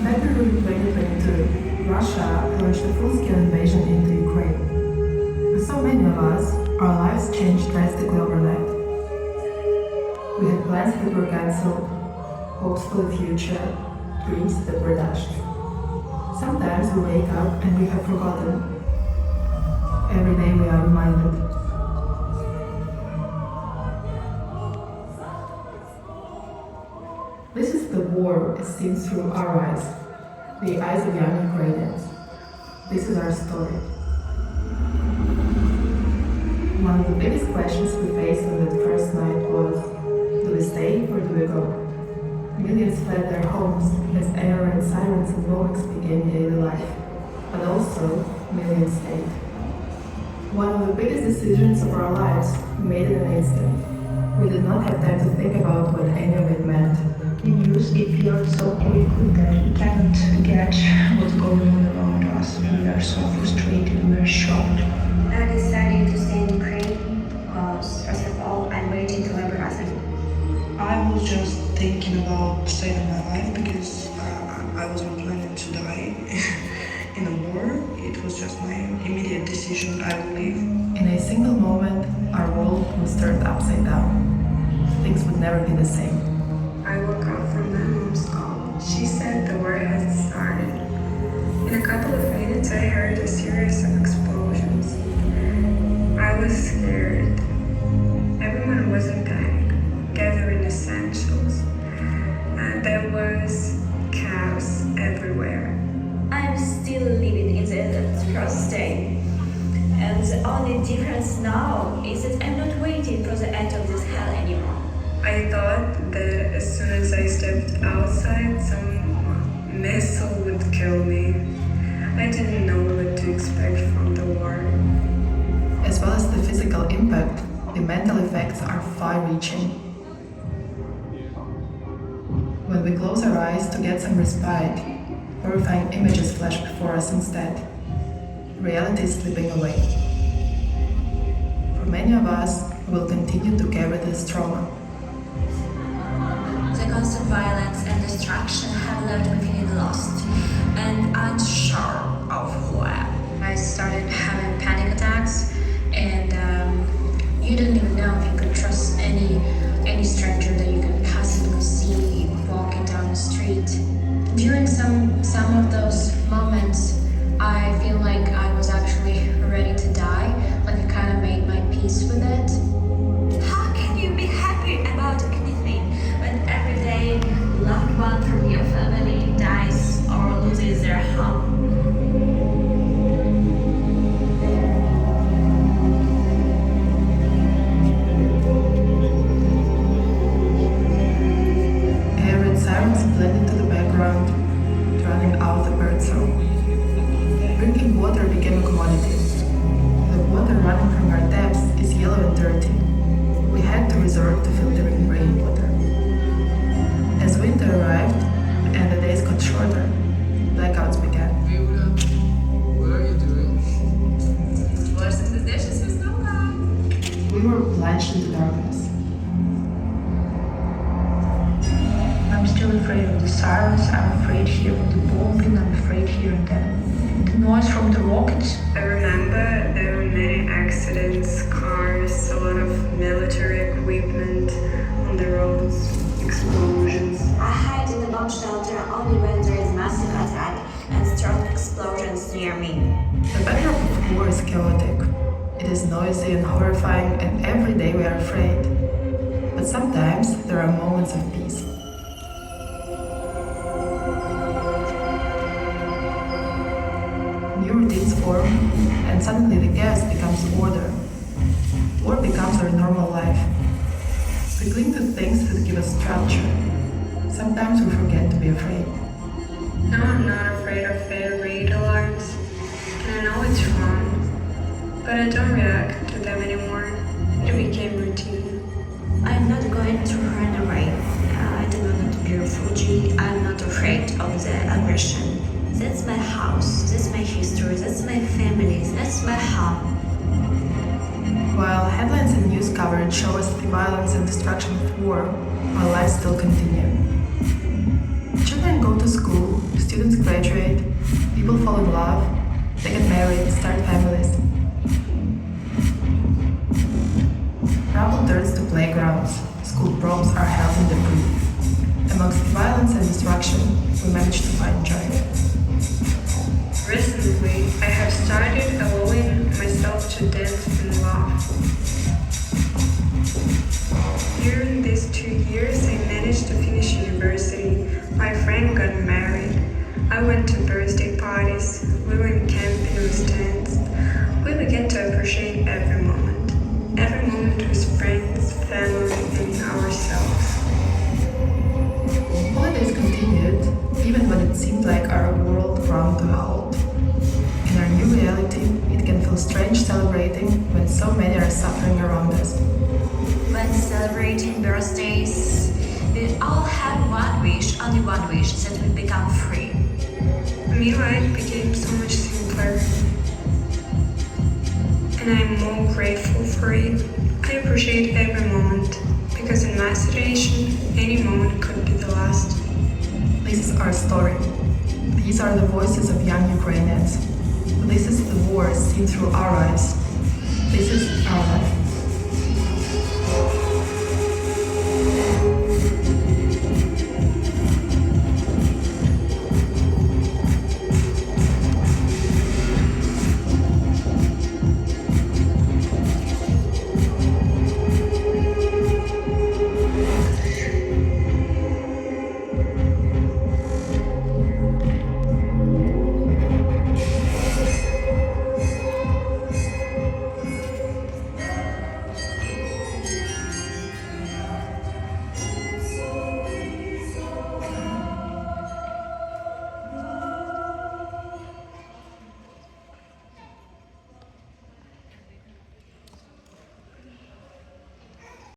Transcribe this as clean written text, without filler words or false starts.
February 2022, Russia launched a full-scale invasion into Ukraine. For so many of us, our lives changed drastically overnight. We had plans that were cancelled, hopes for the future, dreams that were dashed. Sometimes we wake up and we have forgotten. Every day we are reminded. This is the war as seen through our eyes, the eyes of young Ukrainians. This is our story. One of the biggest questions we faced on that first night was, do we stay or do we go? Millions fled their homes as air and sirens and bombs became daily life, but also millions stayed. One of the biggest decisions of our lives we made in an instant. We did not have time to think about what any of it meant. The news appeared so quickly that we cannot get what's going on around us. We are so frustrated, we are shocked. I decided to stay in Ukraine because, first of all, I'm waiting to learn Russian. I was just thinking about saving my life because I wasn't planning to die in a war. It was just my immediate decision. I will leave. In a single moment, our world was turned upside down. Things would never be the same. I woke up from my mom's call. She said the war had started. In a couple of minutes, I heard a series of explosions. I was scared. Everyone was in panic, gathering essentials. And there was chaos everywhere. I'm still living in the first day. And the only difference now is that I'm not waiting for the end of this hell anymore. I thought that as soon as I stepped outside, some missile would kill me. I didn't know what to expect from the war. As well as the physical impact, the mental effects are far-reaching. When we close our eyes to get some respite, horrifying images flash before us instead. Reality is slipping away. For many of us, we will continue to carry this trauma. The constant violence and destruction have left me feeling lost and unsure of who I am. I started having panic attacks, and you don't even know if you could trust any stranger that you could possibly see walking down the street. During some of those moments, I feel like I was actually ready to die, like I kind of made my peace with it. How can you be happy about anything when every day loved one from your family dies or loses their home? Air and sirens blend into the background, drowning out the bird song. Drinking water became a commodity. The water running from our taps is yellow and dirty. We had to resort to filtering rainwater. As winter arrived and the days got shorter, blackouts began. Viuda, what are you doing? Washing the dishes with no light. We were plunged into darkness. I'm still afraid of the sirens, I'm afraid hearing the bombing, I'm afraid hearing the noise from the rockets. I remember there were many accidents, cars, a lot of military equipment on the roads, explosions. I hide in the bomb shelter only when there is massive attack and strong explosions near me. The backdrop of war is chaotic. It is noisy and horrifying, and every day we are afraid. But sometimes there are moments of peace. New routines form, and suddenly the chaos becomes order. War becomes our normal life. We cling to things that give us structure. Sometimes we forget to be afraid. No, I'm not afraid of failed raid alarms. And I know it's wrong, but I don't react to them anymore. It became routine. I'm not going to run away. I do not want to be a refugee. I'm not afraid of the aggression. That's my house, that's my history, that's my family, that's my home. While headlines and news coverage show us the violence and destruction of war, our lives still continue. Children go to school, students graduate, people fall in love, they get married, start families. Rubble turns to playgrounds, school proms are held in debris. Amongst violence and destruction, we manage to find joy. Recently, I have started allowing myself to dance and laugh. During these 2 years, I managed to finish university. My friend got married. I went to birthday parties. We went camping with tents. We began to appreciate every moment with friends, family, and ourselves. Holidays continued, even when it seemed like our world ground to a halt. In our new reality, it can feel strange celebrating when so many are suffering around us. When celebrating birthdays, we all have one wish, only one wish, that we become free. My life became so much simpler, and I'm more grateful for it. I appreciate every moment, because in my situation, any moment could be the last. This is our story. These are the voices of young Ukrainians. This is the war seen through our eyes. This is our life.